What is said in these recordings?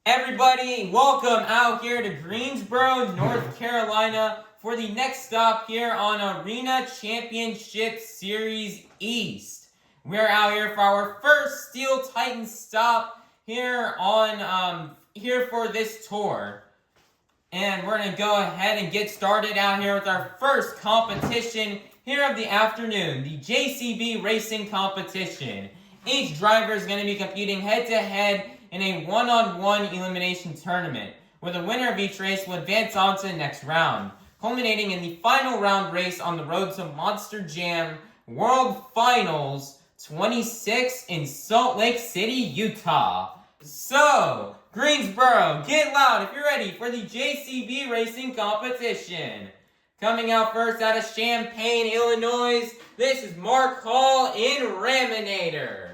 Everybody, welcome out here to Greensboro, North Carolina for the next stop here on Arena Championship Series East. We're out here for our first Steel Titan stop here on here for this tour. And we're going to go ahead and get started out here with our first competition here of the afternoon, the JCB Racing Competition. Each driver is going to be competing head-to-head in a one-on-one elimination tournament, where the winner of each race will advance on to the next round, culminating in the final round race on the road to Monster Jam World Finals 26 in Salt Lake City, Utah. So, Greensboro, get loud if you're ready for the JCB Racing Competition. Coming out first out of Champaign, Illinois, this is Mark Hall in Raminator.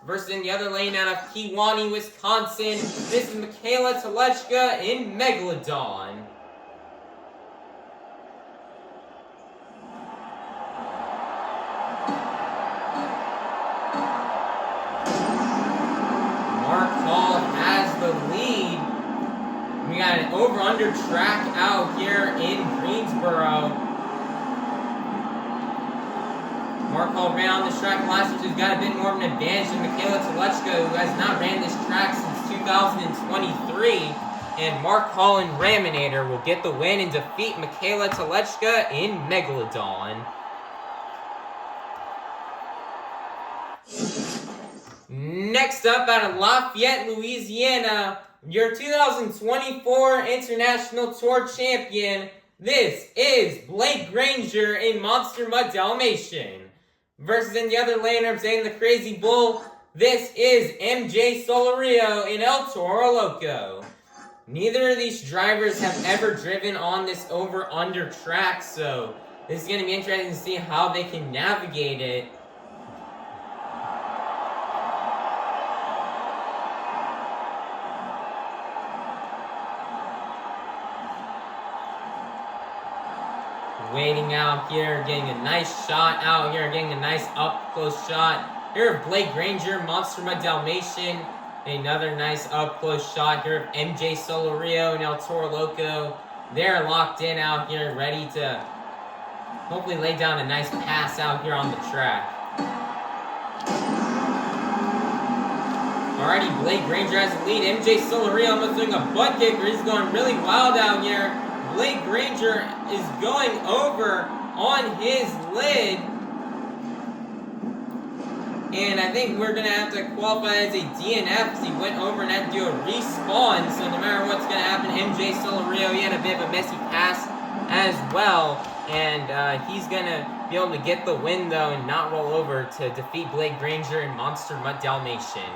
Versus in the other lane out of Kewanee, Wisconsin, this is Mikayla Tulachka in Megalodon. Mark Hall has the lead. We got an over-under track out here in Greensboro. Mark Hall ran on this track last year, so he's got a bit more of an advantage than Mikayla Tulachka, who has not ran this track since 2023. And Mark Hall in Raminator will get the win and defeat Mikayla Tulachka in Megalodon. Next up, out of Lafayette, Louisiana, your 2024 International Tour Champion, this is Blake Granger in Monster Mutt Dalmatian. Versus in the other lane, representing the Crazy Bull, this is MJ Solorio in Toro, Loco. Neither of these drivers have ever driven on this over-under track, so this is going to be interesting to see how they can navigate it. Waiting out here, getting a nice shot out here, getting a nice up-close shot. Here of Blake Granger, Monster Mutt Dalmatian. Another nice up-close shot here of MJ Solorio and Toro Loco. They're locked in out here, ready to hopefully lay down a nice pass out here on the track. Alrighty, Blake Granger has the lead. MJ Solorio almost doing a butt kicker. He's going really wild out here. Blake Granger is going over on his lid. And I think we're going to have to qualify as a DNF because he went over and had to do a respawn. So no matter what's going to happen, MJ Solorio, he had a bit of a messy pass as well. And he's going to be able to get the win, though, and not roll over to defeat Blake Granger and Monster Mutt Dalmatian.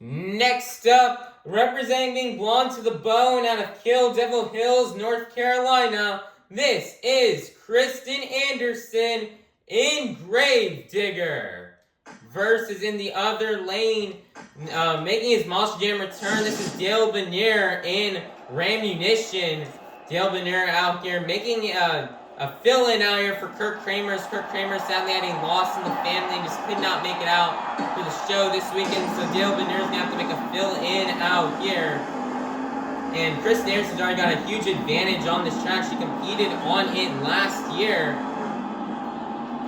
Next up, representing Blonde to the Bone out of Kill Devil Hills, North Carolina, this is Krysten Anderson in Gravedigger. Versus in the other lane, making his Monster Jam return, this is Dale Benear in Rammunition. Dale Benear out here making a fill-in out here for Kirk Kramer. Kirk Kramer sadly had a loss in the family and just could not make it out for the show this weekend. So Dale Benear is going to have to make a fill-in out here. And Krysten Anderson's already got a huge advantage on this track. She competed on it last year.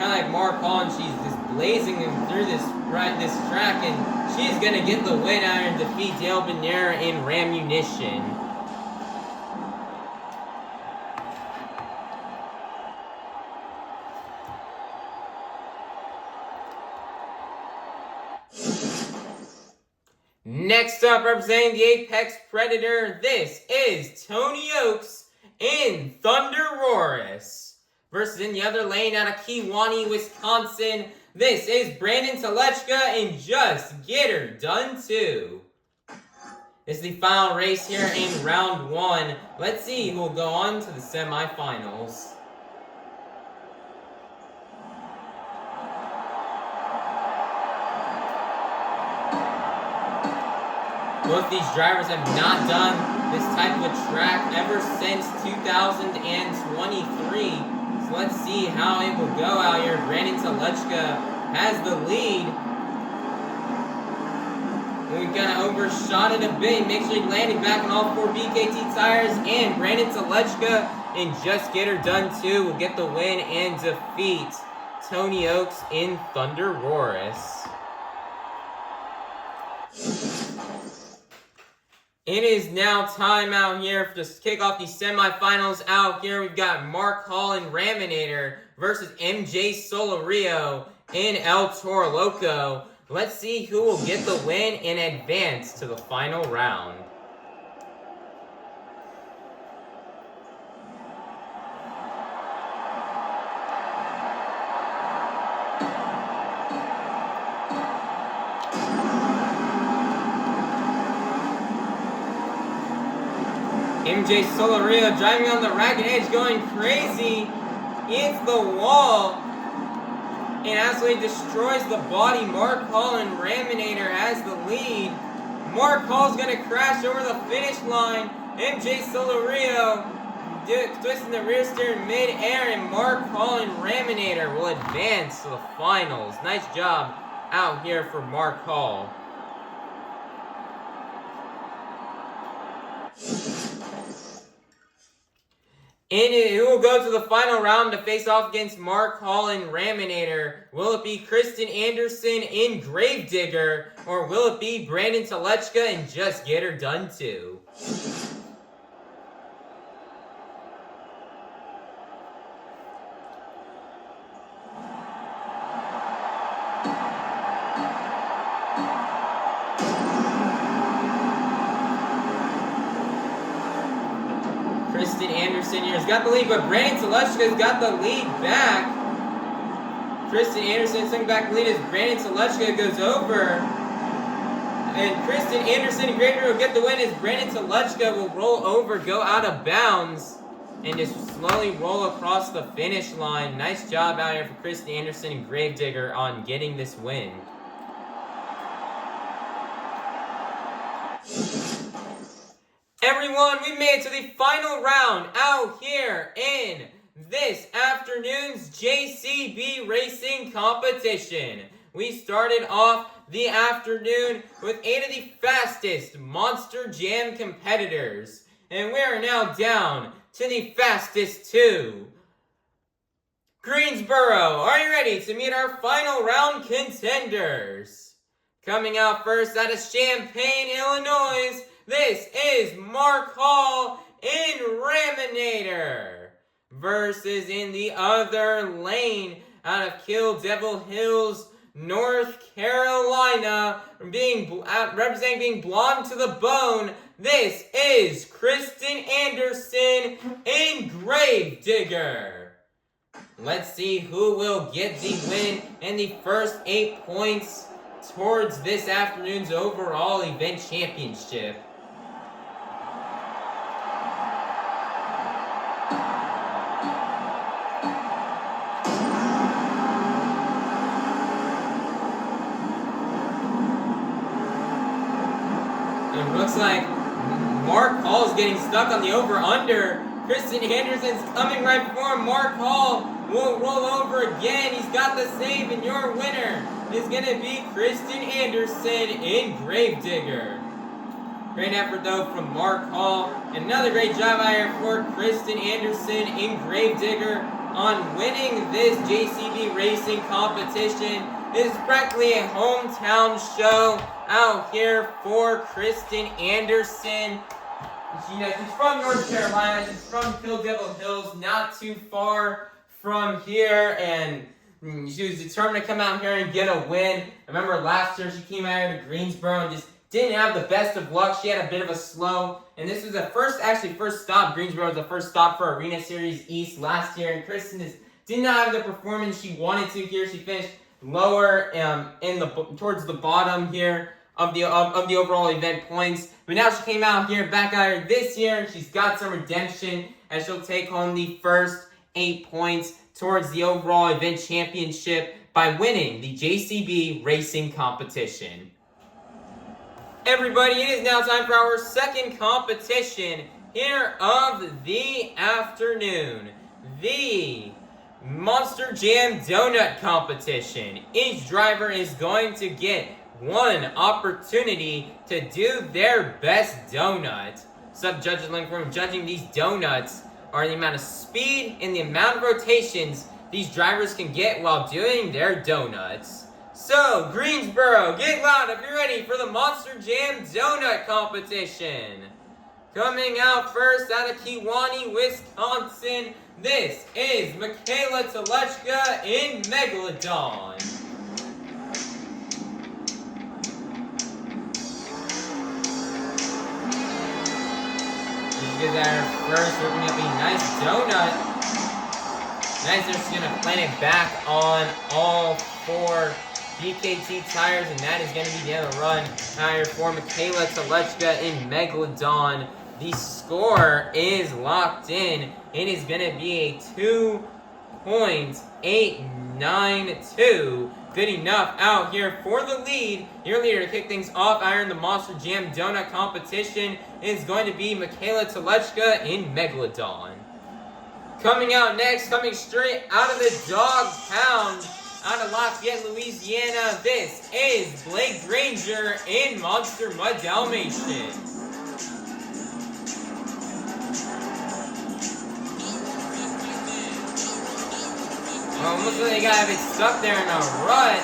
Kind of like Mark Hall, and she's just blazing through this track. And she's going to get the win out here and defeat Dale Benear in Rammunition. Next up, representing the Apex Predator, this is Tony Ochs in ThunderROARus. Versus in the other lane out of Kewanee, Wisconsin, this is Brandan Tulachka in Just Get Her Done Too. This is the final race here in round one. Let's see who will go on to the semifinals. Both these drivers have not done this type of a track ever since 2023. So let's see how it will go out here. Brandan Tulachka has the lead. We kind of overshot it a bit. Make sure he landed back on all 4 BKT tires. And Brandon Tulachka and Just Get Her Done too will get the win and defeat Tony Ochs in ThunderROARus. It is now time out here to kick off the semifinals. Out here, we've got Mark Hall and Raminator versus MJ Solorio in Toro, Loco. Let's see who will get the win and advance to the final round. MJ Solorio driving on the ragged edge, going crazy, hits the wall, and absolutely destroys the body. Mark Hall and Raminator has the lead. Mark Hall's going to crash over the finish line. MJ Solorio twisting the rear steer in mid-air, and Mark Hall and Raminator will advance to the finals. Nice job out here for Mark Hall. And who will go to the final round to face off against Mark Hall and Raminator? Will it be Krysten Anderson in Gravedigger, or will it be Brandon Tulachka and Just Get Her Done too? Krysten Anderson here has got the lead, but Brandon Tulachka's got the lead back. Krysten Anderson taking back the lead as Brandon Tulachka goes over. And Krysten Anderson and Granger will get the win as Brandon Tulachka will roll over, go out of bounds, and just slowly roll across the finish line. Nice job out here for Krysten Anderson and Gravedigger on getting this win. Everyone, we made it to the final round out here in this afternoon's JCB Racing competition. We started off the afternoon with 8 of the fastest Monster Jam competitors. And we are now down to the fastest 2. Greensboro, are you ready to meet our final round contenders? Coming out first out of Champaign, Illinois, this is Mark Hall in Raminator versus in the other lane out of Kill Devil Hills, North Carolina, representing being blonde to the bone. This is Krysten Anderson in Gravedigger. Let's see who will get the win and the first 8 points towards this afternoon's overall event championship. It looks like Mark Hall's getting stuck on the over-under. Krysten Anderson's coming right before him. Mark Hall will roll over again. He's got the save, and your winner is going to be Krysten Anderson in Gravedigger. Great effort, though, from Mark Hall. Another great job out here for Krysten Anderson in Gravedigger on winning this JCB Racing competition. This is practically a hometown show out here for Krysten Anderson. She's from North Carolina. She's from Kill Devil Hills, not too far from here, and she was determined to come out here and get a win. I remember last year she came out here to Greensboro and just didn't have the best of luck. She had a bit of a slow, and this was the first stop. Greensboro was the first stop for Arena Series East last year, and Krysten did not have the performance she wanted to here. She finished lower towards the bottom here of the overall event points. But now she came out here, back out here this year, and she's got some redemption as she'll take home the first 8 points towards the overall event championship by winning the JCB Racing competition. Everybody, it is now time for our second competition here of the afternoon. The Monster Jam Donut Competition. Each driver is going to get one opportunity to do their best donut. Sub-judges looking for judging these donuts are the amount of speed and the amount of rotations these drivers can get while doing their donuts. So, Greensboro, get loud if you're ready for the Monster Jam Donut Competition. Coming out first out of Kewanee, Wisconsin, this is Mikayla Tulachka in Megalodon. She's there first, opening up a nice donut. Nice, they're just going to plant it back on all four DKT tires, and that is going to be the end of the run. Tire for Mikayla Tulachka in Megalodon. The score is locked in. It is going to be a 2.892. Good enough out here for the lead. Your leader to kick things off out here in the Monster Jam Donut Competition is going to be Mikayla Tulachka in Megalodon. Coming out next, coming straight out of the dog pound, out of Lafayette, Louisiana, this is Granger in Monster Mutt Dalmatian. Almost like they got a bit stuck there in a rut.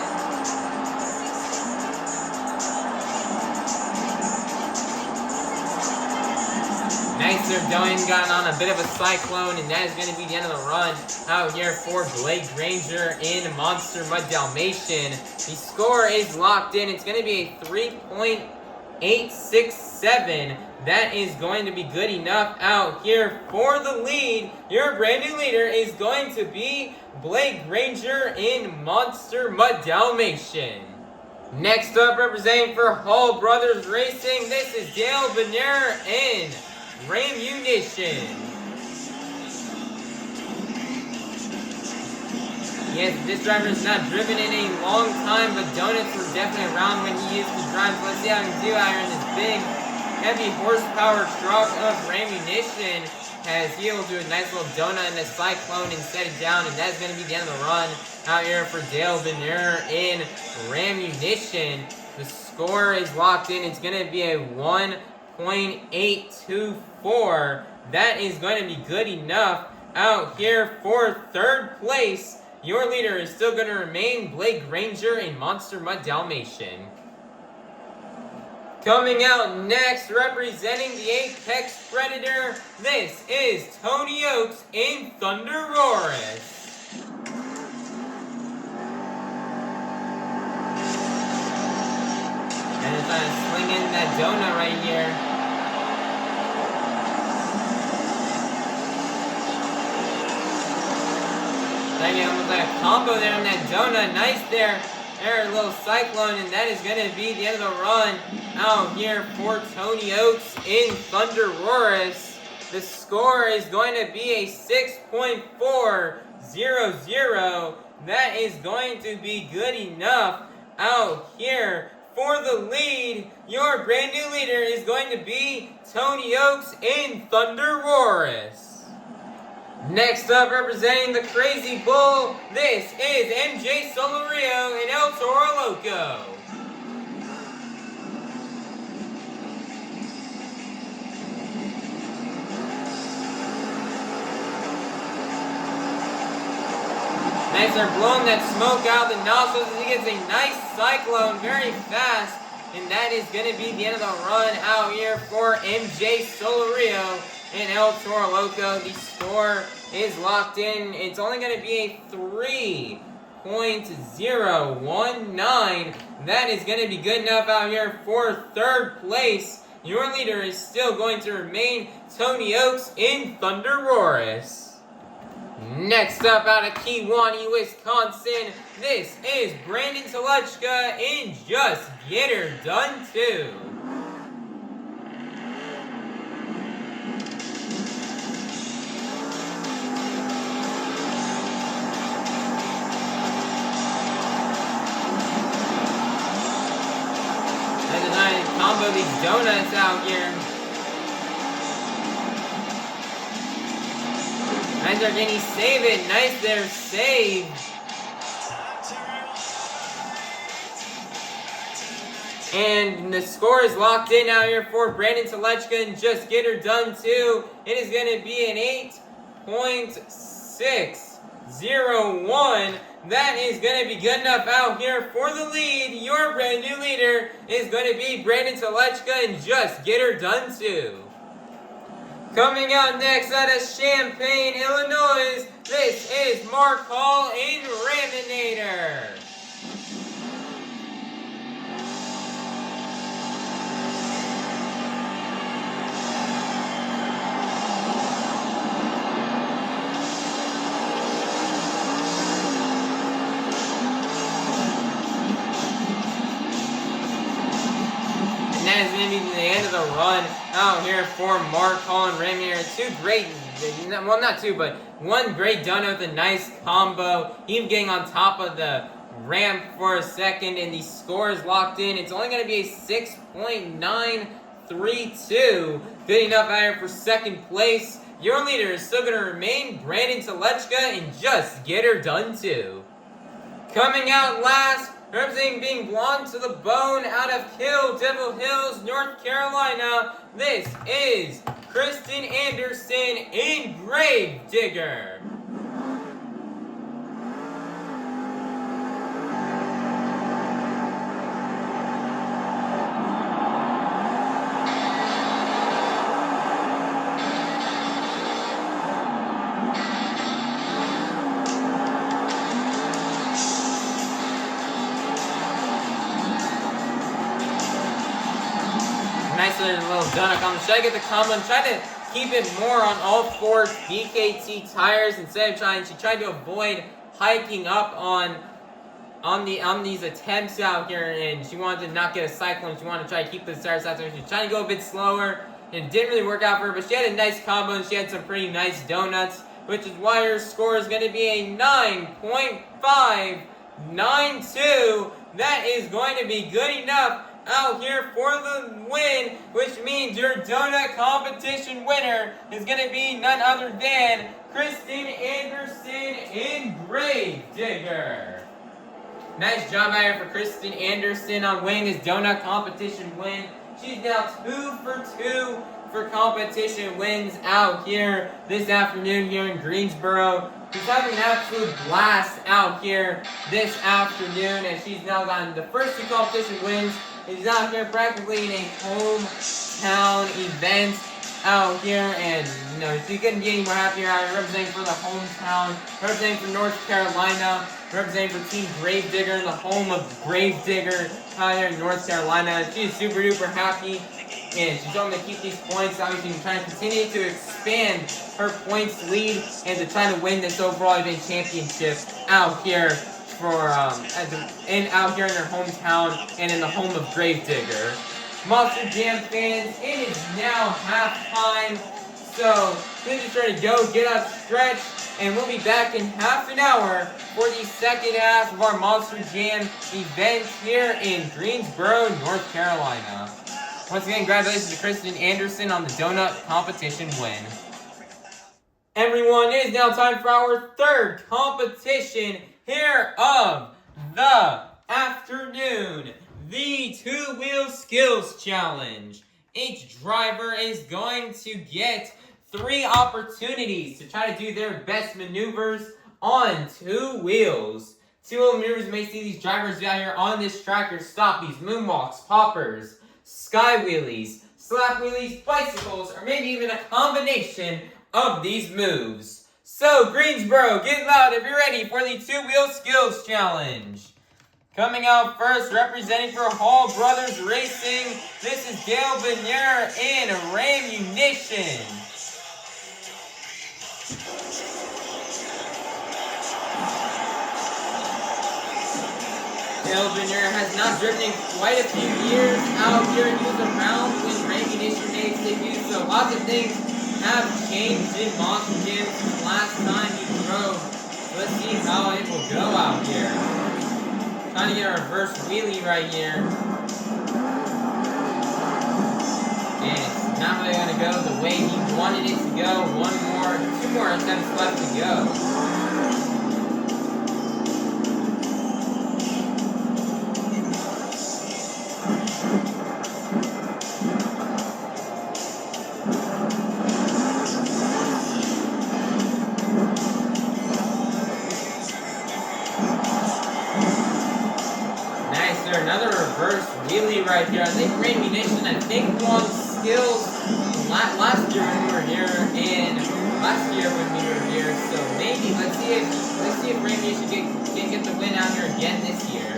Nice, they're done, gotten on a bit of a cyclone, and that is going to be the end of the run out here for Granger in Monster Mutt Dalmatian. The score is locked in. It's going to be a 3.867. That is going to be good enough out here for the lead. Your brand new leader is going to be Granger in Monster Mutt Dalmatian. Next up, representing for Hall Brothers Racing, this is Benear in Rammunition. Yes, this driver has not driven in a long time, but donuts were definitely around when he used to drive. So let's see how he can do out here in this big, heavy horsepower truck of Rammunition. As he will do a nice little donut in the cyclone and set it down, and that's going to be the end of the run out here for Benear in Rammunition. The score is locked in. It's going to be a 1.824. That is going to be good enough out here for third place. Your leader is still going to remain Granger in Monster Mutt Dalmatian. Coming out next, representing the Apex Predator, this is Ochs in ThunderROARus. And it's trying to sling in that donut right here. Almost like a combo there on that donut. Nice there. There, a little cyclone, and that is going to be the end of the run out here for Ochs in ThunderROARus. The score is going to be a 6.400. That is going to be good enough out here for the lead. Your brand new leader is going to be Ochs in ThunderROARus. Next up, representing the Crazy Bull, this is Solorio and Toro Loco. Nice, they're blowing that smoke out the nostrils as he gets a nice cyclone very fast. And that is going to be the end of the run out here for Solorio and Toro Loco. The score is locked in. It's only going to be a 3.019. That is going to be good enough out here for third place. Your leader is still going to remain Ochs in ThunderROARus. Next up out of Kewanee, Wisconsin, this is Brandan Tulachka in Just Get Her Done Too. Combo these donuts out here. Nice there, can he save it? Nice there, save. And the score is locked in out here for Brandan Tulachka and Just Get Her Done too. It is going to be an 8.601. That is going to be good enough out here for the lead. Your brand new leader is going to be Brandan Tulachka and Just Get Her Done too. Coming out next out of Champaign, Illinois, this is Mark Hall in Raminator. That is going to be the end of the run out here for Mark Hall and Raminator. Two great, well not two, but one great donut with a nice combo. Him getting on top of the ramp for a second, and the score is locked in. It's only going to be a 6.932. Good enough out here for second place. Your leader is still going to remain Brandan Tulachka and Just Get Her Done too. Coming out last, representing being blonde to the bone out of Kill Devil Hills, North Carolina, this is Krysten Anderson in Gravedigger. Nice little donut combo. Try to get the combo and try to keep it more on all four BKT tires instead of trying. She tried to avoid hiking up on these attempts out here, and she wanted to not get a cyclone. She wanted to try to keep the tires out there. She was trying to go a bit slower, and it didn't really work out for her. But she had a nice combo, and she had some pretty nice donuts, which is why her score is going to be a 9.592. That is going to be good enough out here for the win, which means your donut competition winner is going to be none other than Krysten Anderson in Gravedigger. Nice job out here for Krysten Anderson on winning this donut competition win. She's now 2 for 2 for competition wins out here this afternoon here in Greensboro. She's having an absolute blast out here this afternoon, and she's now gotten the first 2 competition wins. He's out here practically in a hometown event out here, and you know, she couldn't get any more happier out here representing for the hometown, representing for North Carolina, representing for Team Gravedigger in the home of Gravedigger out here in North Carolina. She's super duper happy, and she's going to keep these points. Obviously, she's trying to continue to expand her points lead and to try to win this overall event championship out here for out here in her hometown and in the home of Gravedigger. Monster Jam fans, it is now halftime, so please be sure to go get up, stretch, and we'll be back in half an hour for the second half of our Monster Jam event here in Greensboro, North Carolina. Once again, congratulations to Krysten Anderson on the donut competition win. Everyone, it is now time for our third competition here of the afternoon, the two-wheel skills challenge. Each driver is going to get 3 opportunities to try to do their best maneuvers on 2 wheels. 2 maneuvers you may see these drivers out here on this track are stoppies, moonwalks, poppers, sky wheelies, slap wheelies, bicycles, or maybe even a combination of these moves. So, Greensboro, get loud if you're ready for the two-wheel skills challenge. Coming out first, representing for Hall Brothers Racing, this is Benear in Rammunition. Benear has not driven in quite a few years out here. He was around when Rammunition made its debut, so lots of things have changed in Monster Jam since last time he drove. Let's see how it will go out here. Trying to get a reverse wheelie right here. And it's not really going to go the way he wanted it to go. 2 2 more attempts left to go. Another reverse wheelie right here. I think Rammunition, I think won skills last year when we were here, So maybe let's see if Rammunition can get the win out here again this year.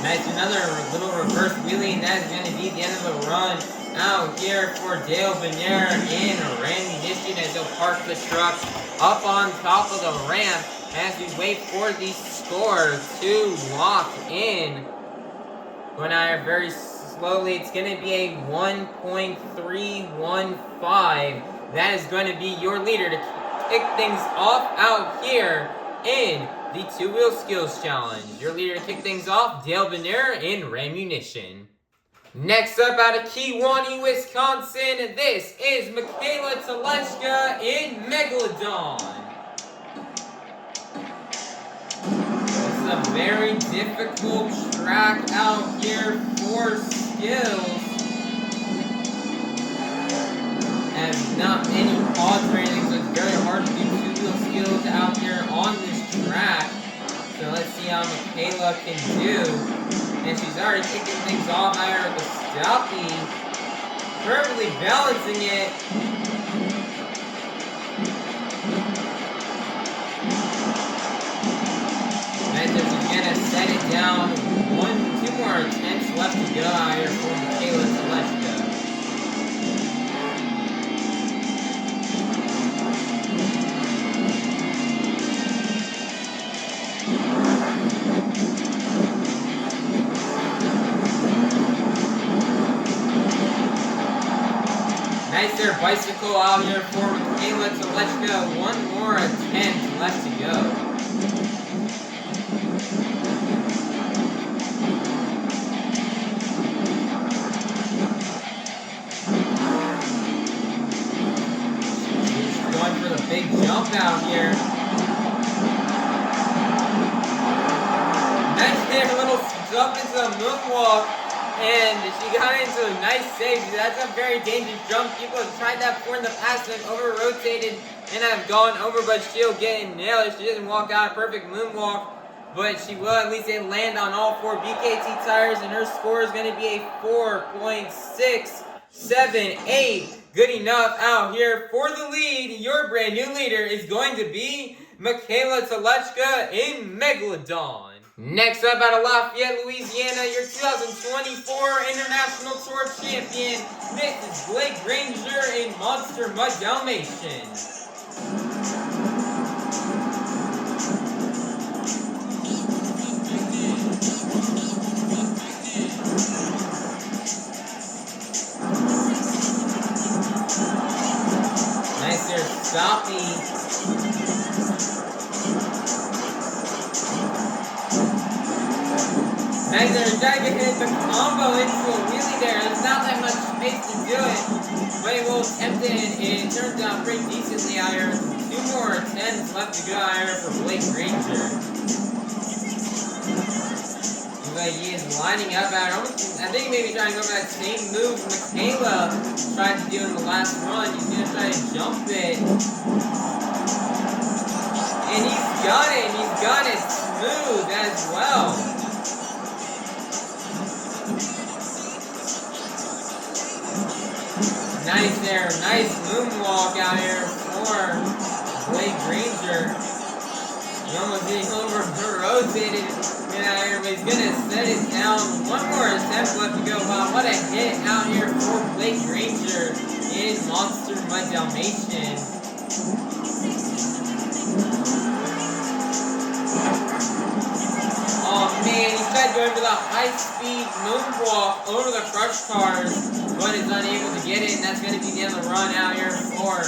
Nice, another little reverse wheelie, and that's going to be the end of the run out here for Benear in Rammunition as he'll park the truck up on top of the ramp as we wait for the score to lock in. Going out here very slowly, it's going to be a 1.315. That is going to be your leader to kick things off out here in the 2-wheel skills challenge. Your leader to kick things off, Benear in Rammunition. Next up out of Kewanee, Wisconsin, this is Mikayla Tulachka in Megalodon. This is a very difficult track out here for skills. And not many pods or anything, so it's very hard to do 2-wheel skills out here on this track. So let's see how Mikayla can do. And she's already kicking things off out here with the stoppie. Perfectly balancing it. And she's gonna set it down. 2 more attempts left to go out here for Mikayla Tulachka. Nice there, bicycle out here for Mikayla Tulachka. 1 more attempt left to go. She's going for the big jump out here. Nice there, little jump into a moonwalk. And she got into a nice save. That's a very dangerous jump. People have tried that before in the past and over-rotated and have gone over, but she'll get it nailed. She doesn't walk out a perfect moonwalk, but she will at least land on all 4 BKT tires, and her score is going to be a 4.678. Good enough out here for the lead. Your brand new leader is going to be Mikayla Tulachka in Megalodon. Next up out of Lafayette, Louisiana, your 2024 International Tour Champion, this is Granger in Monster Mutt Dalmatian. Nice there, stoppie. Nice there, trying to hit the combo into a wheelie there. There's not that much space to do it, but it will attempt it, and it turns out pretty decently out here. 2 more attempts left to go out here for Granger. But he is lining up out here. I think maybe trying to go for that same move Mikayla tried to do in the last run. He's going to try to jump it. And he's got it, and he's got it smooth as well. Nice there, nice moonwalk out here for Granger. He almost getting over-rotated out here, but he's gonna set it down. 1 more attempt left to go. Wow, what a hit out here for Granger in Monster Mutt Dalmatian. Oh man, he tried going for the high-speed moonwalk over the crush cars, but is unable to get it, and that's going to be the end of the run out here for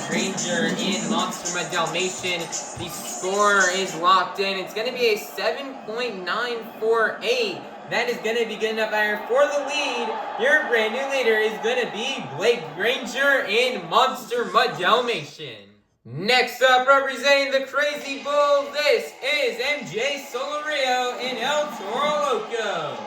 Granger in Monster Mutt Dalmatian. The score is locked in. It's going to be a 7.948 That is going to be good enough out here for the lead. Your brand new leader is going to be Granger in Mutt Dalmatian. Next up, representing the Crazy Bull, this is Solorio in Toro, Loco.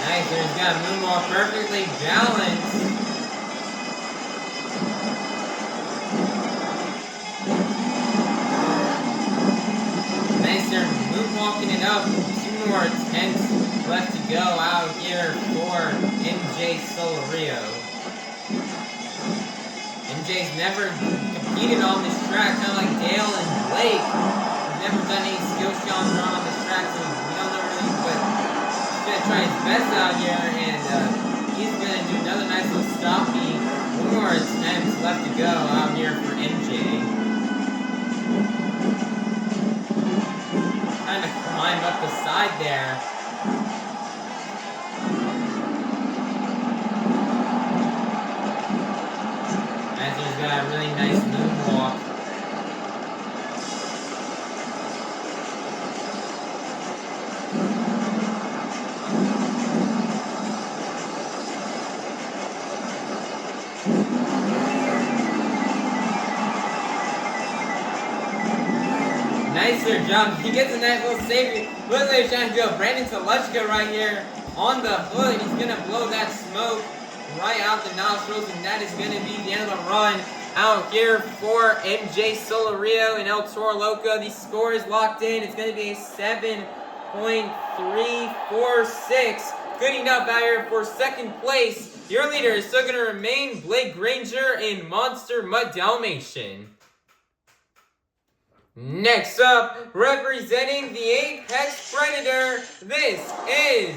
Nice, he's got a moonwalk perfectly balanced. Nice, they're moonwalking it up. 2 more attempts left to go out here for Solorio. MJ's never competed on this track, kind of like Dale and Blake. He's never done any skill shots on this track, so we don't know really, but he's going to try his best out here, and he's going to do another nice little stoppie. 1 more attempts left to go out here for MJ. Trying to climb up the side there. He's got a really nice moonwalk. Nicer jump. He gets a nice little safety. Looks like he's trying to do a Brandan Tulachka right here on the hood. He's going to blow that smoke right out the nostrils, and that is going to be the end of the run out here for Solorio and Toro, Loco. The score is locked in. It's going to be a 7.346. Good enough out here for second place. Your leader is still going to remain Granger in Mutt Dalmatian. Next up, representing the Apex Predator, this is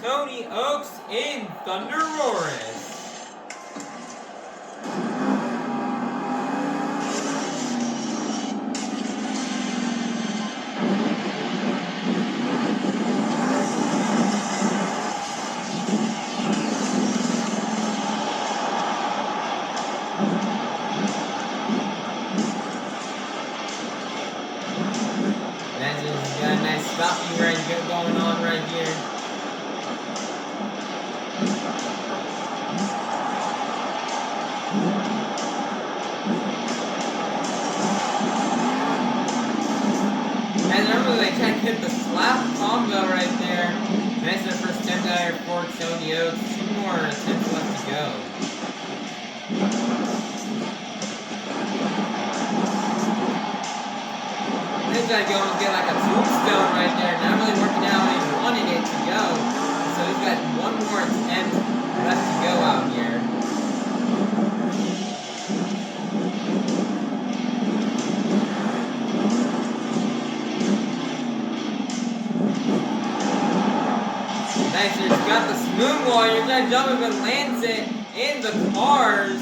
Ochs in ThunderROARus. Stopping right here, going on right here. And remember they can't hit the slap combo right there. That's their first attempt out here for Ochs. 2 more attempts left to go. He's got to go and get like a tombstone right there. Not really working out how he wanted it to go. So he's got 1 more attempt left to go out here. Nice, he's got the smooth wall. You're trying to jump him and lands it in the cars.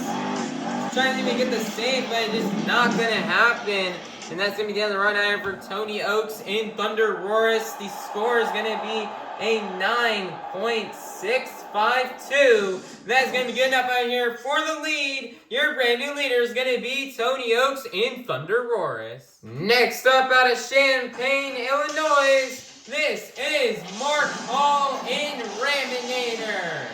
Trying to even get the save, but it's just not going to happen. And that's going to be the end of the run out here for Ochs in ThunderROARus. The score is going to be a 9.652. That's going to be good enough out here for the lead. Your brand new leader is going to be Ochs in ThunderROARus. Next up out of Champaign, Illinois, this is Mark Hall in Raminator.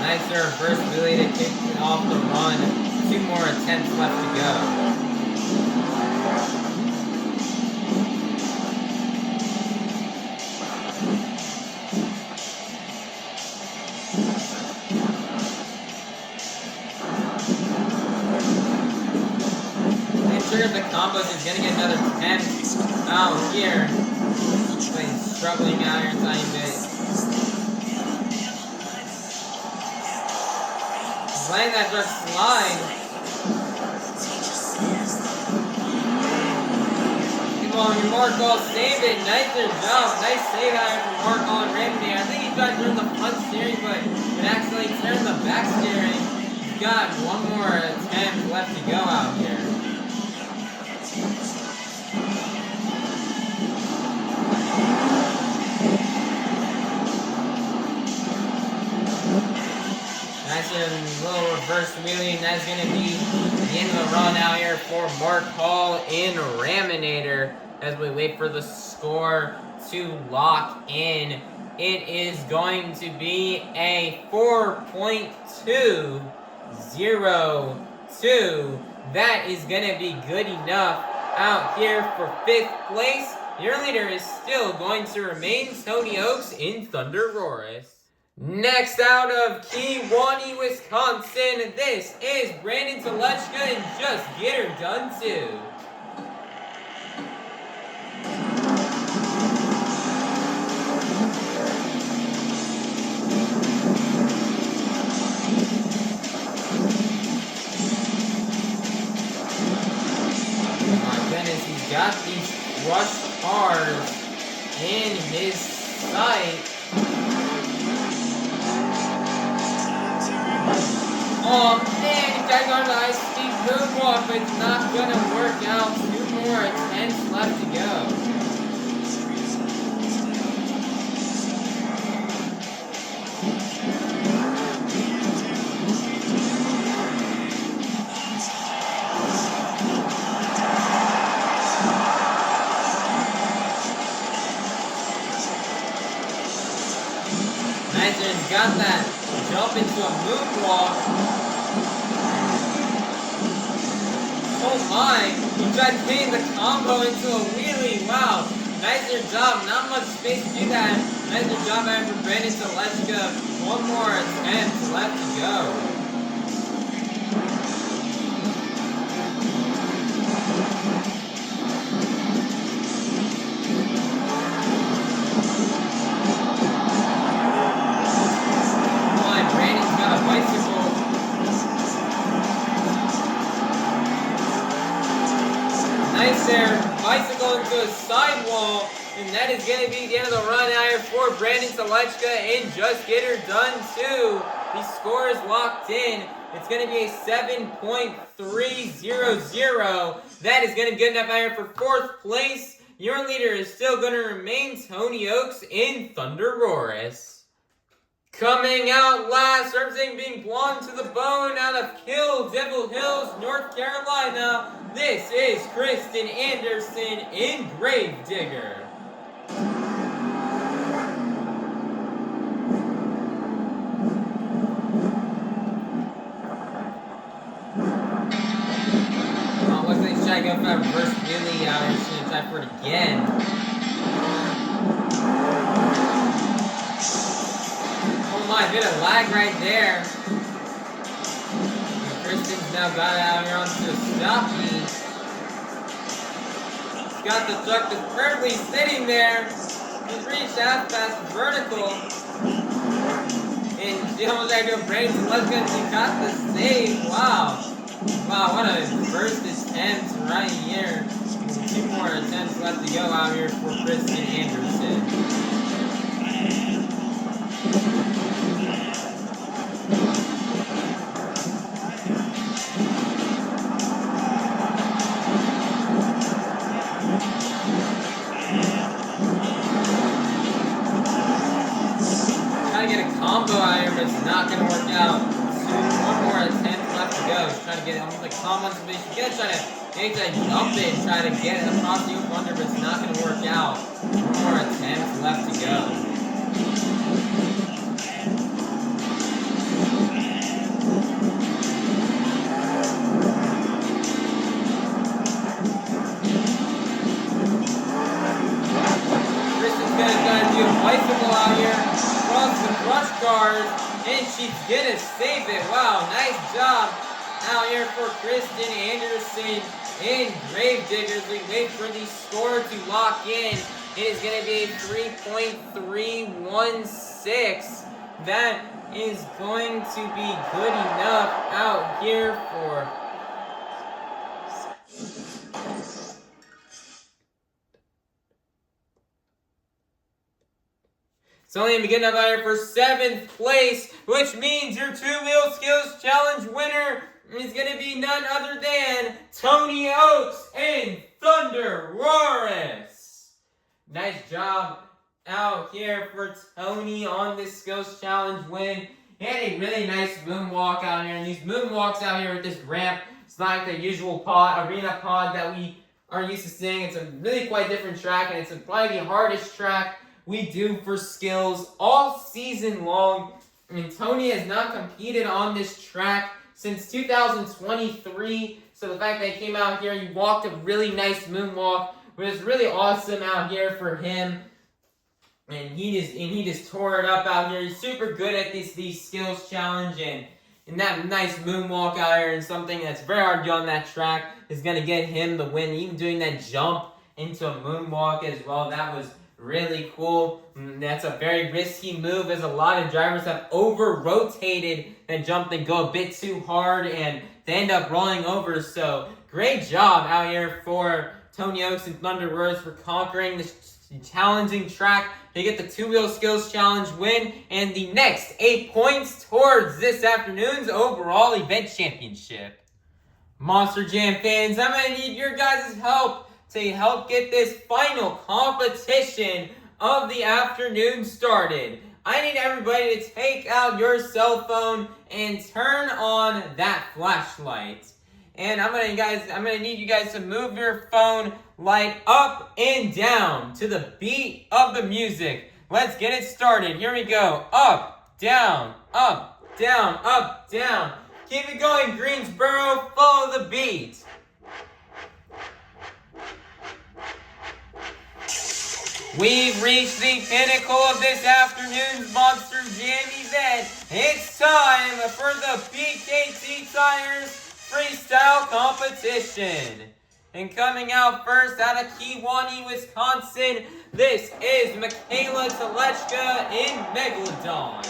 Nice reverse ability to kick off the run. 2 more attempts left to go. Triggers the combos, he's gonna get another 10 out here. But he's struggling out here a tiny bit. He's letting that drug slide. on, your mark all save it. Nice job. Nice save out here from Mark on Raminator. I think he tried to turn the front steering, but it actually turned the back steering. He's got one more attempt left to go out here. Nice little reverse wheelie, and that's going to be the end of the run out here for Mark Hall in Raminator as we wait for the score to lock in. It is going to be a 4.202. That is going to be good enough out here for 5th place. Your leader is still going to remain Tony Ochs in ThunderROARus. Next out of Kewanee, Wisconsin, this is Brandan Tulachka and Just Get Her Done Too. Oh my goodness, he's got these crushed cars in his sight. Oh man, he tried going to the high speed moonwalk, but it's not going to work out. 2 more attempts left to go. Nice, he's got that jump into a moonwalk. Oh my, he tried getting the combo into a wheelie. Wow, nicer job. Not much space to do that. Nicer job out for Brandan Tulachka. 1 more attempt left to go. Nice there, bicycle into a sidewall, and that is going to be the end of the run out here for Brandan Tulachka and Just Get Her Done Too. The score is locked in. It's going to be a 7.300. That is going to be good enough out here for 4th place. Your leader is still going to remain Tony Ochs in ThunderROARus. Coming out last, representing being blonde to the bone out of Kill Devil Hills, North Carolina, this is Krysten Anderson in Gravedigger. Oh, looks like he's trying to go for that reverse wheelie out here. He's going to try for it again. Oh my, bit of lag right there. And Krysten's now got it out here onto a stoppie. He's got the truck that's perfectly sitting there. He's reached half past vertical. And she almost tried to do a break. Let's go. She got the save. Wow. Wow, what a first attempt right here. 2 more attempts left to go out here for Krysten Anderson. Trying to get a combo out here, but it's not going to work out. 1 more attempt left to go. He's trying to get almost like combo on somebody. She's going to try to jump it and try to get it across the over-under, but it's not going to work out. 1 more attempts left to go. Krysten's going to try to do a bicycle out here across the crush cars, and she's going to save it. Wow, nice job out here for Krysten Anderson in Gravediggers. We wait for the score to lock in. It is going to be a 3.316. That is going to be good enough out here for It's only going to be getting up out here for 7th place, which means your 2-wheel skills challenge winner is going to be none other than Tony Ochs and ThunderROARus. Nice job out here for Tony on this skills challenge win. He had a really nice moonwalk out here, and these moonwalks out here with this ramp, it's not like the usual arena pod that we are used to seeing. It's a really quite different track, and it's probably the hardest track we do for skills all season long. I mean, Tony has not competed on this track since 2023, so the fact that he came out here, he walked a really nice moonwalk, was really awesome out here for him. And he just tore it up out here. He's super good at these skills challenge, and that nice moonwalk out here, and something that's very hard to do on that track is gonna get him the win. Even doing that jump into a moonwalk as well, that was really cool. That's a very risky move, as a lot of drivers have over-rotated that jump and go a bit too hard, and they end up rolling over. So great job out here for Tony Ochs and ThunderROARus for conquering this challenging track to get the 2-wheel skills challenge win and the next 8 points towards this afternoon's overall event championship. Monster Jam fans, I'm going to need your guys' help to help get this final competition of the afternoon started. I need everybody to take out your cell phone and turn on that flashlight. And I'm gonna need you guys to move your phone light up and down to the beat of the music. Let's get it started. Here we go. Up, down, up, down, up, down. Keep it going, Greensboro. Follow the beat. We've reached the pinnacle of this afternoon's Monster Jam event. It's time for the BKT Tires Freestyle competition. And coming out first out of Kewanee, Wisconsin, this is Mikayla Tulachka in Megalodon.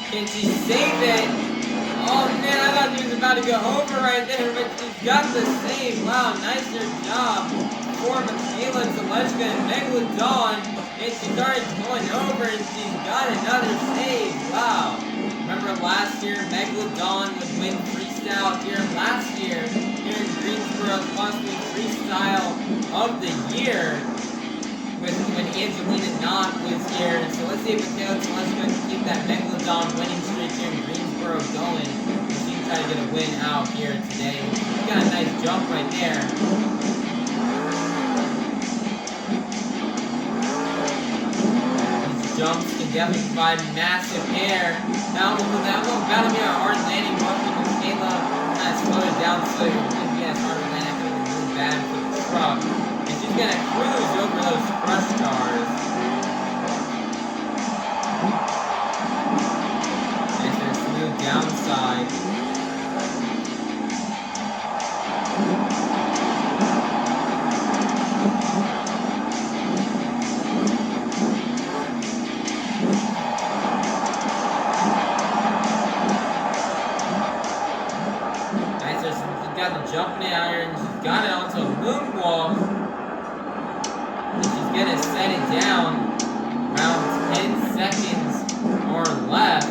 Can she save it? Oh man, I thought she was about to go over right there, but she's got the save. Wow, nicer job for Mikayla Tulachka and Megalodon. And she's already going over and she's got another save. Wow. Remember last year, Megalodon would win Freestyle here last year here in Greensboro, possibly Freestyle of the Year. When Angelina Knott was here. So let's see if Mikayla Tulachka can keep that Megalodon winning streak here in Greensboro going. She can try to get a win out here today. She got a nice jump right there. These jumps can definitely provide massive air. That'll be a hard landing. Hopefully Mikayla kind of slowed it down so it wouldn't be as hard to land. That could be really bad for the truck. She's gonna cruise over those crush cars. Nice and smooth downside. Nice, she's got the jumping out here and she's got it onto a moonwalk. She's gonna set it down around 10 seconds or less.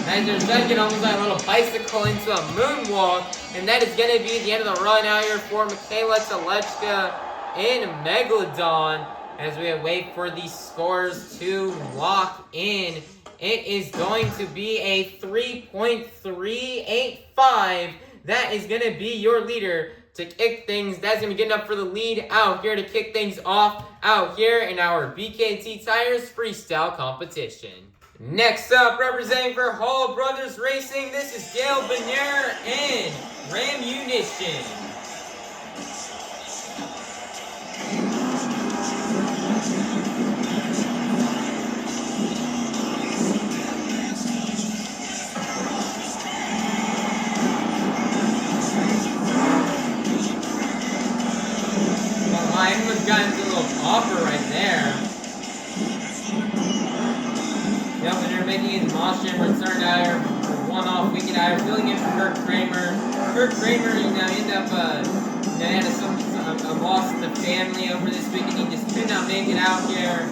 Nice, there's gonna get almost like a little bicycle into a moonwalk, and that is gonna be the end of the run out here for Mikayla Tulachka in Megalodon as we wait for the scores to lock in. It is going to be a 3.385. That is going to be your leader to kick things. That's going to be good enough for the lead out here to kick things off out here in our BKT Tires Freestyle competition. Next up, representing for Hall Brothers Racing, this is Benear and Rammunition. got into a little popper right there. Benear making his motion return out here for one-off wicket out here, filling in for Kirk Kramer. Kirk Kramer, you know, ended up, had a loss in the family over this weekend. He just could not make it out here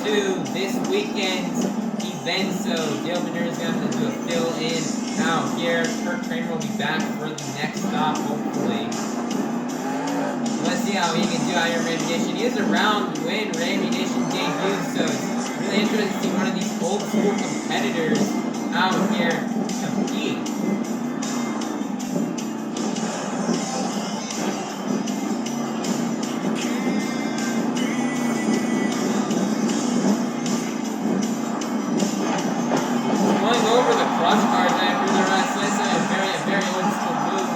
to this weekend's event, so Benear is going to have to do a fill-in out here. Kirk Kramer will be back for the next stop, hopefully. Let's see how he can do out here, Rammunition. He is a round-win Rammunition debut, so it's really interesting to see one of these old-school competitors out here compete. Going over the cross cars after the rest, that's a very old-school move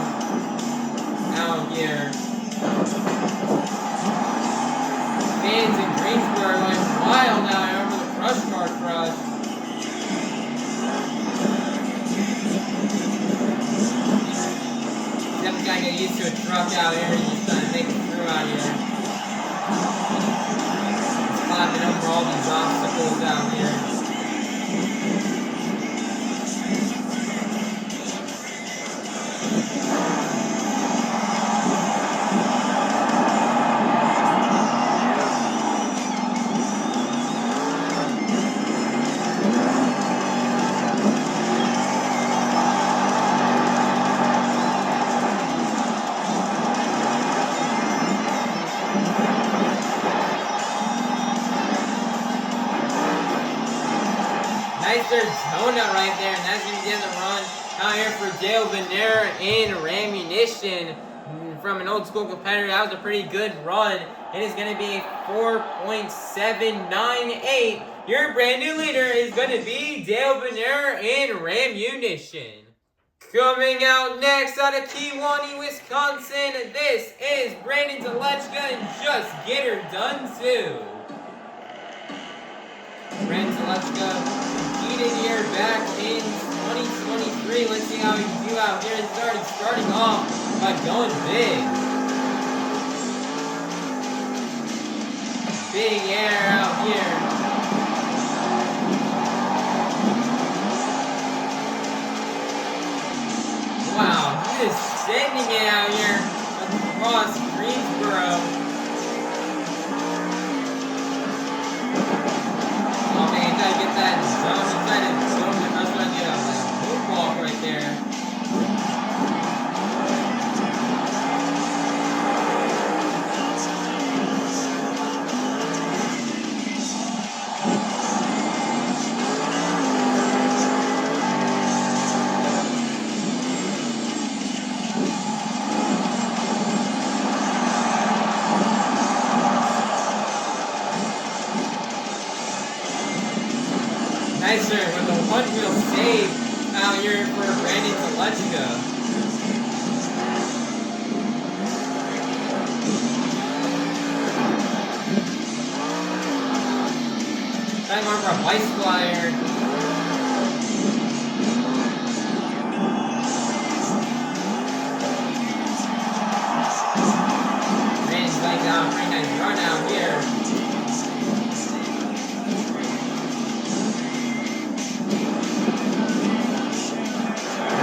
out here. Fans in Greensboro are going wild now over the crush car crush. Definitely gotta get used to a truck out here and just trying to make it through out here. Just climbing over all these obstacles out here. Donut right there, and that's going to be the end of the run out here for Benear in Rammunition from an old school competitor. That was a pretty good run. It is going to be a 4.798. Your brand new leader is going to be Benear in Rammunition. Coming out next out of Kewanee, Wisconsin, this is Brandan Tulachka and Just Get Her Done Too. Brandan Tulachka competed here back in 2023. Let's see how he can do out here. Starting off by going big. Big air out here. Wow, he is sending it out here across Greensboro. Oh man, you gotta get that zone. You gotta go to the first one and get a moonwalk right there. Nicer with a one-wheel save out here for Brandan Tulachka. Trying going for a bicycle out here. Brandan's laying down a pretty nice run out here.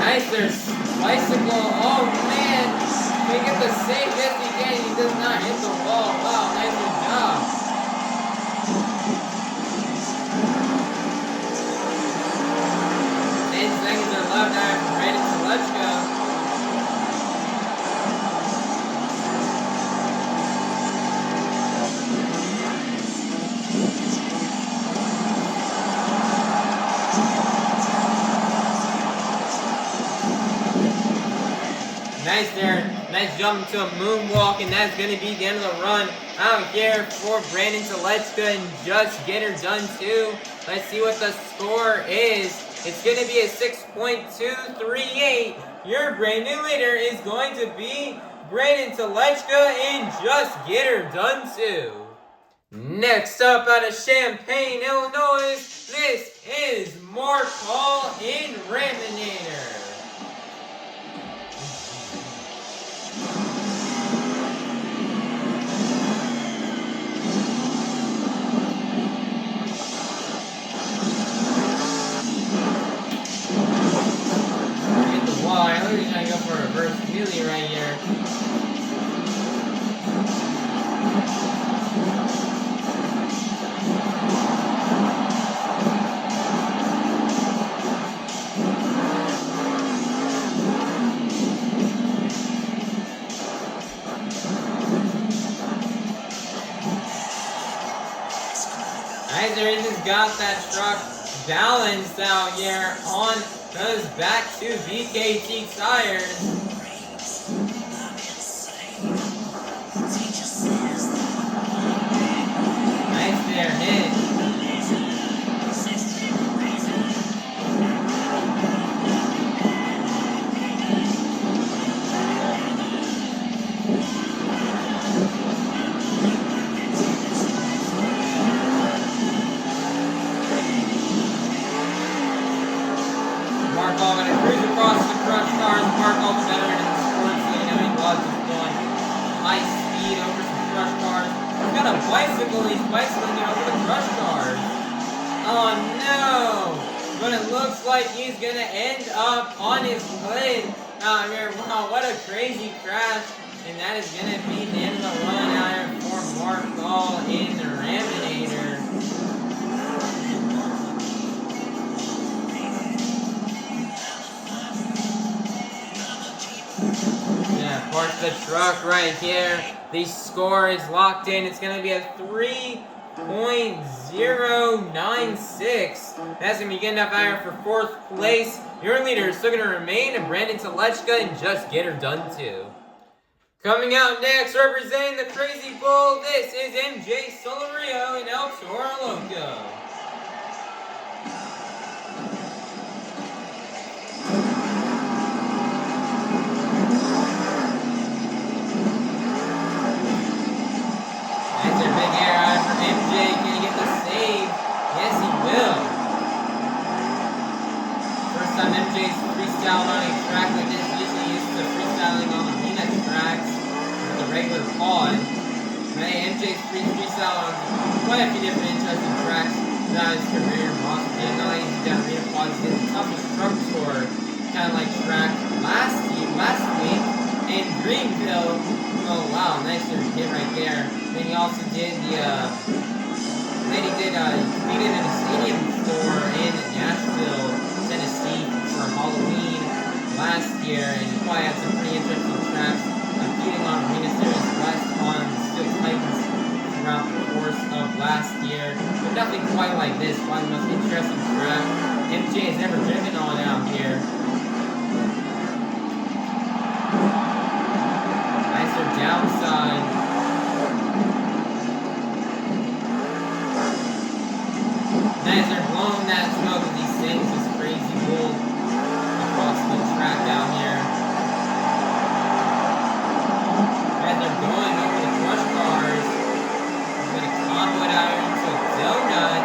Nice, there's bicycle. Oh man, we get the save if he can. He does not hit the wall. Wow, nice job. 10 seconds are left now for Brandan Tulachka. Nice there. Nice jump into a moonwalk, and that's going to be the end of the run out here for Brandan Tulachka and Just Get Her Done Too. Let's see what the score is. It's going to be a 6.238. Your brand new leader is going to be Brandan Tulachka and Just Get Her Done Too. Next up out of Champaign, Illinois, this is Mark Hall in Raminator. right here. Nice, just got that truck balanced out here on those back two BKT tires. Nice there, hit. Gonna cruise across the crush cars, park all the veteran in the sports lane. I mean, Buzz is going high speed over some crush cars. He's got a bicycle, he's bicycling it over the crush cars. Oh no! But it looks like he's gonna end up on his lid out here. Wow, what a crazy crash. And that is gonna be the end of the run out here for Mark Gall in the Raminator. Yeah, park the truck right here. The score is locked in. It's going to be a 3.096. That's going to be good enough out here for 4th place. Your leader is still going to remain Brandan, Tulachka, and just get her done too. Coming out next, representing the Crazy Bull, this is MJ Solorio and Toro, Loco. That's a big air out for MJ. Can he get the save? Yes, he will. First time MJ's freestyling on a track like this. Usually used to freestyling on arena tracks with a regular pod. But hey, MJ's freestyle on quite a few different interesting tracks throughout his career. Not only he's done arena pods, he did the toughest truck tour kind of like track last week in Greenville. Oh wow, nice little hit right there. Then he also did the competed in a stadium tour in Nashville, Tennessee for Halloween last year, and he probably had some pretty interesting tracks competing on Arena Series West on Steel Titans throughout the course of last year. But nothing quite like this, probably the most interesting track MJ has ever driven on out here. Downside. Nice, they're blowing that smoke as he sings this crazy bull across the track out here. As they're going over the crush cars, he's going to combo it out here into a donut.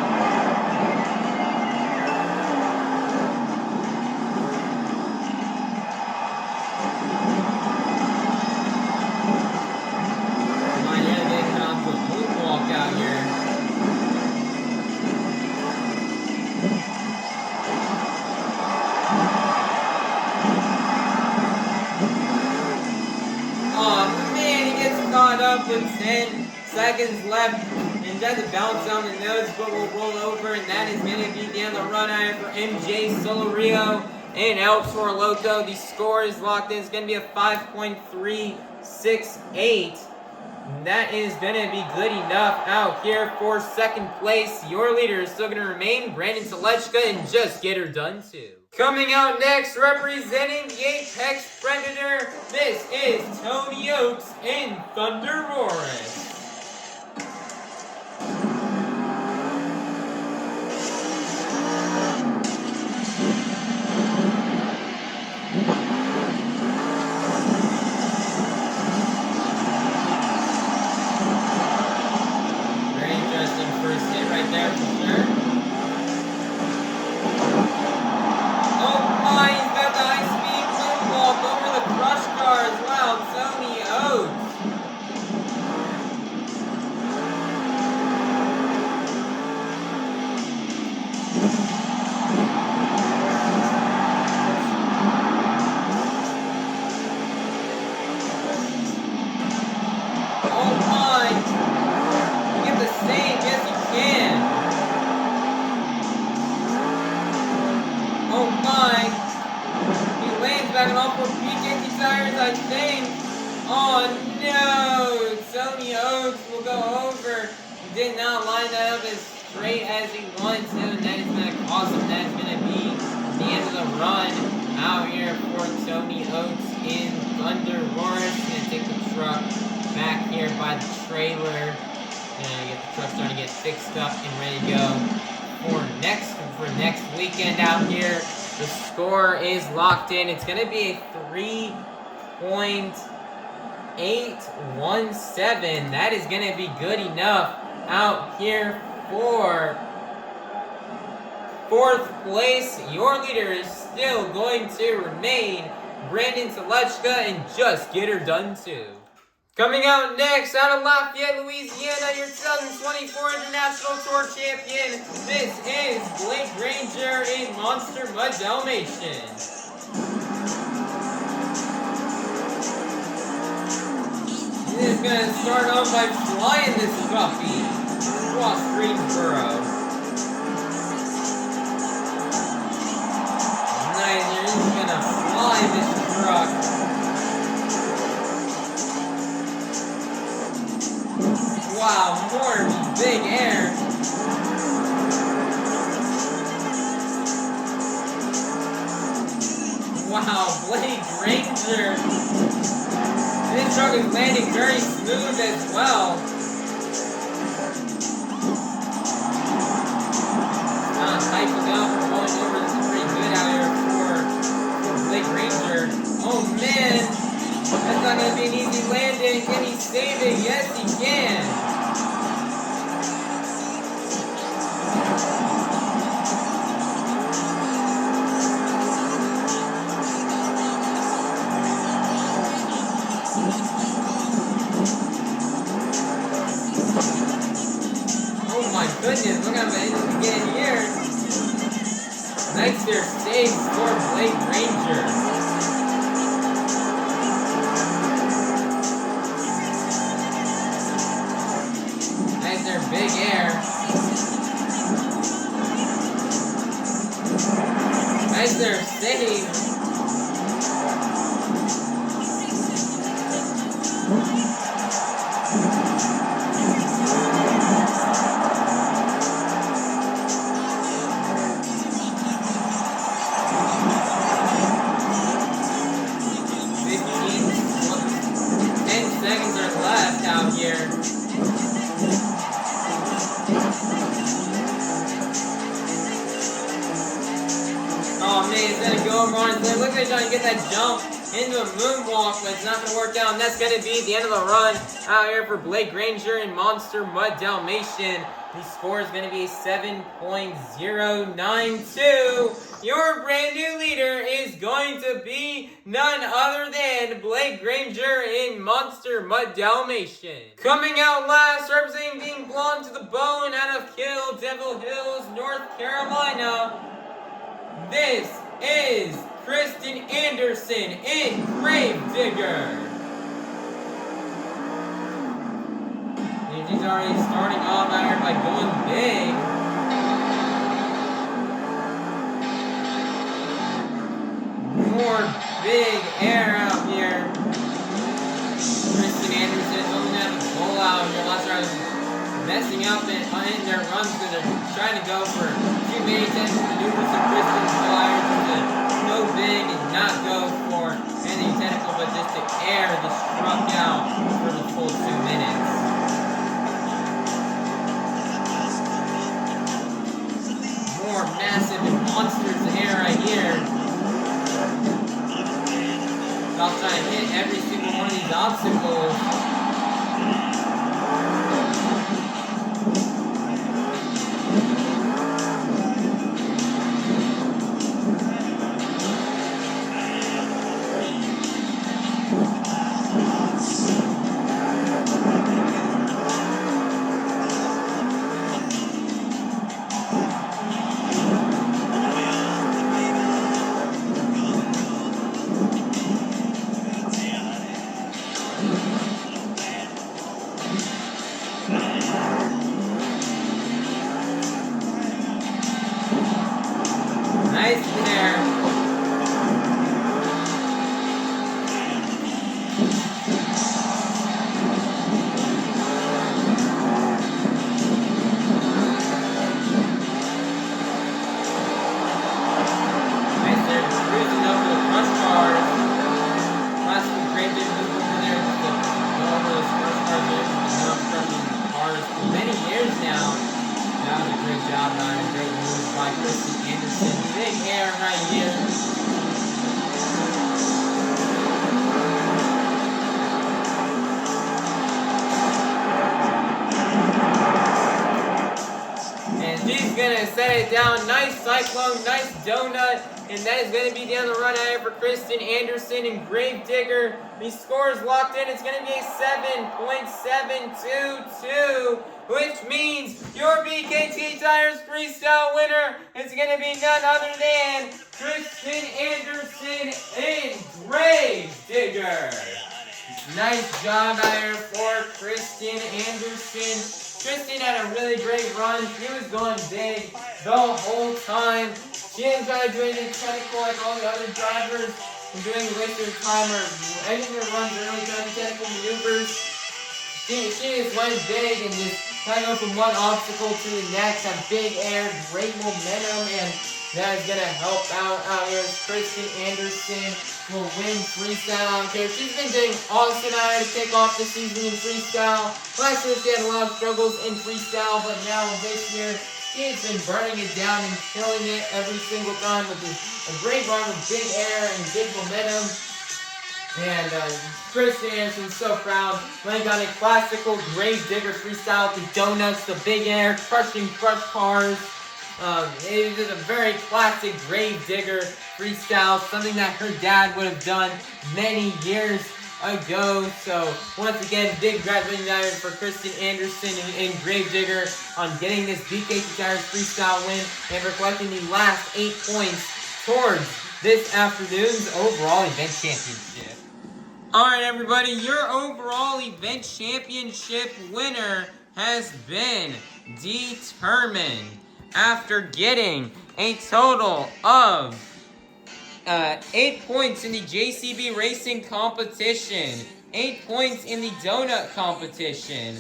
Out here. Oh man, he gets caught up with 10 seconds left and doesn't bounce on the nose, but will roll over, and that is going to be the end of the run out for MJ Solorio and Toro, Loco. The score is locked in. It's going to be a 5.368. That is going to be good enough out here for 2nd place. Your leader is still going to remain Brandan, Tulachka, and just get her done too. Coming out next, representing the Apex Predator, this is Tony Ochs and ThunderROARus. There for sure. Oh my, he's got the high speed moonwalk over the crush cars. Wow, Tony Ochs. backing off for PJT Tires, I think. Oh no! Sony Ochs will go over. Did not line that up as straight as he wanted to, and that is going to cost him. That is going to be the end of the run out here for Tony Ochs in ThunderROARus. Going to take the truck back here by the trailer. Gonna get the truck starting to get fixed up and ready to go for next weekend out here. The score is locked in. It's gonna be a 3.817. That is gonna be good enough out here for 4th place. Your leader is still going to remain Brandan Tulachka and Just Get Her Done Too. Coming out next, out of Lafayette, Louisiana, your 2024 International Tour Champion. This is Granger in Monster Mutt Dalmatian. He is going to start off by flying this puppy across Greensboro. Nice, he's going to fly this truck. Wow, more big air. Wow, Granger. This truck is landing very smooth as well. Not hyping up or going over. This is pretty good out here for Granger. Oh man, that's not going to be an easy landing. Can he save it? Yes, he can. Goodness, look how many we get in here. Nice there save for Granger. Nice there big air. Nice there save. Look at trying to get that jump into a moonwalk, but it's not going to work out, and that's going to be the end of the run out here for Granger and Monster Mutt Dalmatian. The score is going to be 7.092. Your brand new leader is going to be none other than Granger in Monster Mutt Dalmatian. Coming out last, representing being blonde to the bone out of Devil Hills, North Carolina. This is Krysten Anderson in Gravedigger. He's already starting off out here by going big. More big air out here. Krysten Anderson opening that goal out here. Last round messing up in their runs because they're trying to go for too many technical maneuvers. So Krysten's flyers to go big and not go for anything technical, but just to air the truck out for the full 2 minutes. More massive and monstrous air right here. I'll try and hit every single one of these obstacles. set it down. Nice cyclone, nice donut. And that is going to be down the run out here for Krysten, Anderson, and Gravedigger. The score is locked in. It's going to be a 7.722, which means your BKT Tires Freestyle winner is going to be none other than Krysten, Anderson, and Gravedigger. Nice job out here for Krysten Anderson. Krysten had a really great run. She was going big the whole time. She didn't try to do anything technical like all the other drivers and doing waste of time or ending her runs early trying to technical maneuvers. She just went big and just kind of go from one obstacle to the next. Had big air, great momentum, and that is going to help out here. Krysten Anderson will win freestyle out here. She's been doing awesome out here to kick off the season in freestyle. Last year she had a lot of struggles in freestyle, but now this year she's been burning it down and killing it every single time with a great run with big air and big momentum. And Krysten Anderson's so proud. Landing on a classical Gravedigger freestyle with the donuts, the big air, crushing crush cars. It is a very classic Gravedigger freestyle, something that her dad would have done many years ago. So once again, big congratulations for Krysten Anderson and Gravedigger on getting this BKT Tires freestyle win and for collecting the last 8 points towards this afternoon's overall event championship. Alright everybody, your overall event championship winner has been determined after getting a total of 8 points in the JCB Racing competition, 8 points in the Donut competition,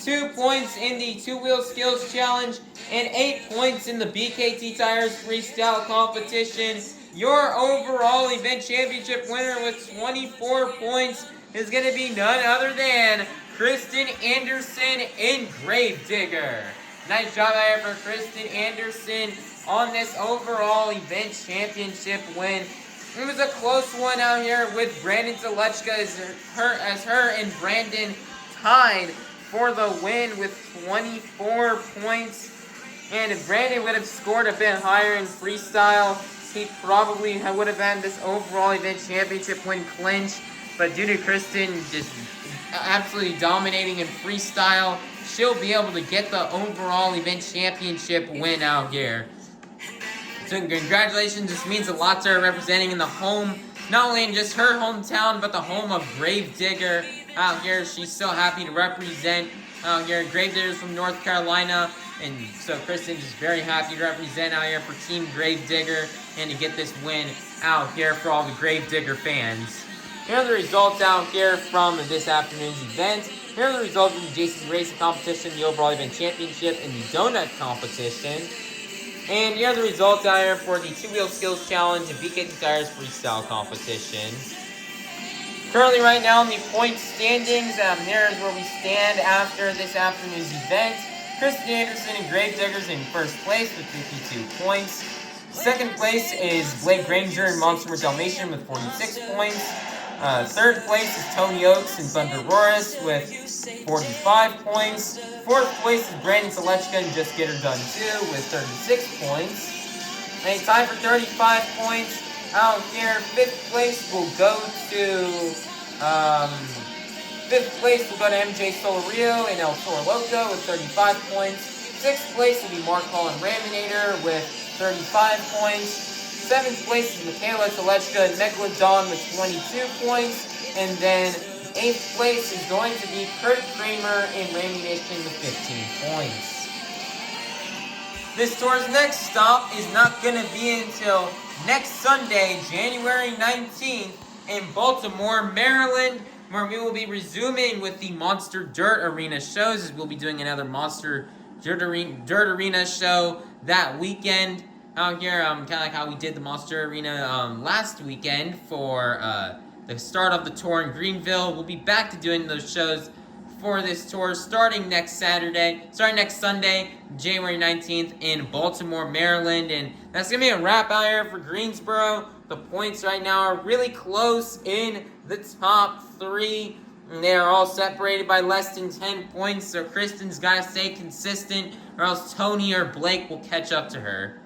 2 points in the Two-Wheel Skills Challenge, and 8 points in the BKT Tires Freestyle competition. Your overall event championship winner with 24 points is going to be none other than Krysten Anderson and Gravedigger. Nice job out here for Krysten Anderson on this overall event championship win. It was a close one out here with Brandan Tulachka as her and Brandan tied for the win with 24 points. And if Brandan would have scored a bit higher in freestyle, he probably would have had this overall event championship win clinched. But due to Krysten just absolutely dominating in freestyle, she'll be able to get the overall event championship win out here. So congratulations, this means a lot to her representing in the home, not only in just her hometown, but the home of Gravedigger out here. She's so happy to represent out here. Gravedigger's from North Carolina, and so Krysten's just very happy to represent out here for Team Gravedigger and to get this win out here for all the Gravedigger fans. Here are the results out here from this afternoon's event. Here are the results of the JCB Racing competition, the overall event championship, and the donut competition. And here are the results out here for the Two-Wheel Skills Challenge and BKT Tires Freestyle competition. Currently right now in the point standings, here is where we stand after this afternoon's event. Krysten Anderson and Gravedigger's in first place with 52 points. Second place is Granger and Dalmatian with 46 points. Third place is Ochs and ThunderROARus with 45 points. Fourth place is Brandan Tulachka and Just Get Her Done Too with 36 points. And a tie for 35 points out here. Fifth place will go to MJ Solorio and Toro Loco with 35 points. Sixth place will be and Raminator with 35 points. Seventh place is Mikayla, Tulachka, and Megalodon with 22 points. And then eighth place is going to be Kramer and Rammunition with 15 points. This tour's next stop is not going to be until next Sunday, January 19th in Baltimore, Maryland, where we will be resuming with the Monster Dirt Arena shows, as we'll be doing another Monster Dirt Arena show that weekend out here. Kind of like how we did the Monster Arena last weekend for the start of the tour in Greenville. We'll be back to doing those shows for this tour starting next Sunday, January 19th in Baltimore, Maryland. And that's going to be a wrap out here for Greensboro. The points right now are really close in the top three. And they are all separated by less than 10 points, so Krysten's got to stay consistent or else Tony or Blake will catch up to her.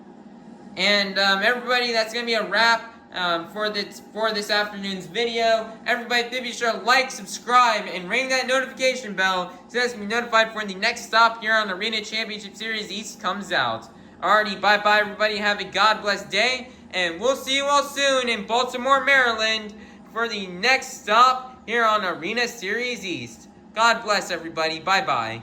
And everybody, that's going to be a wrap for this afternoon's video. Everybody, please be sure to like, subscribe, and ring that notification bell so that you can be notified for when the next stop here on Arena Championship Series East comes out. Alrighty, bye-bye, everybody. Have a God-blessed day, and we'll see you all soon in Baltimore, Maryland for the next stop here on Arena Series East. God bless, everybody. Bye-bye.